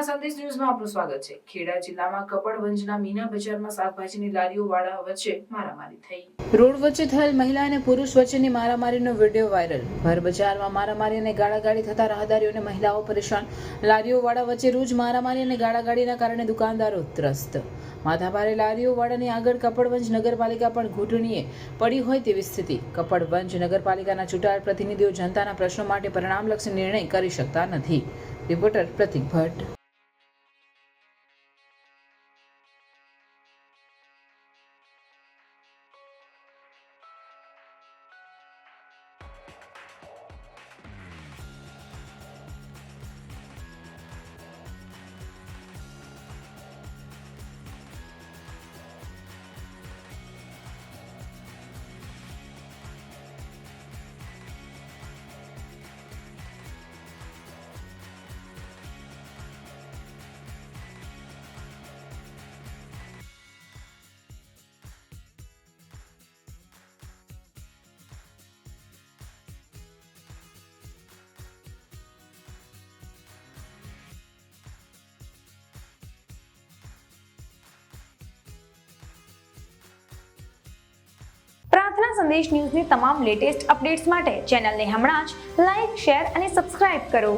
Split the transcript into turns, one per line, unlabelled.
પ્રાર્થના સંદેશ ન્યૂઝમાં આપનું સ્વાગત છે। ખેડા જિલ્લામાં કપડવંજના મીના બજારમાં શાકભાજીની લારીઓ વાળા વચ્ચે મારામારી થઈ। રોડ વચ્ચે થયેલ મહિલા અને પુરુષ વચ્ચેની મારામારીનો વિડીયો વાયરલ। ભર બજારમાં મારામારી અને ગાળાગાળી થતા રાહદારીઓ અને મહિલાઓ પરેશાન। લારીઓ વાળા વચ્ચે રોજ મારામારી અને ગાળાગાળીના કારણે દુકાનદારો ત્રસ્ત। માથાભારે લારીઓ વાળાની આગળ કપડવંજ નગરપાલિકા પણ ઘૂંટણીએ પડી હોય તેવી સ્થિતિ। કપડવંજ નગરપાલિકાના ચૂંટાયેલ પ્રતિનિધિઓ જનતાના પ્રશ્નો માટે પરિણામલક્ષી નિર્ણય કરી શકતા નથી। રિપોર્ટર પ્રતિક ભટ્ટ।
પ્રાર્થના સંદેશ ન્યૂઝની તમામ લેટેસ્ટ અપડેટ્સ માટે ચેનલને હમણાં જ લાઇક, શેર અને સબસ્ક્રાઇબ કરો।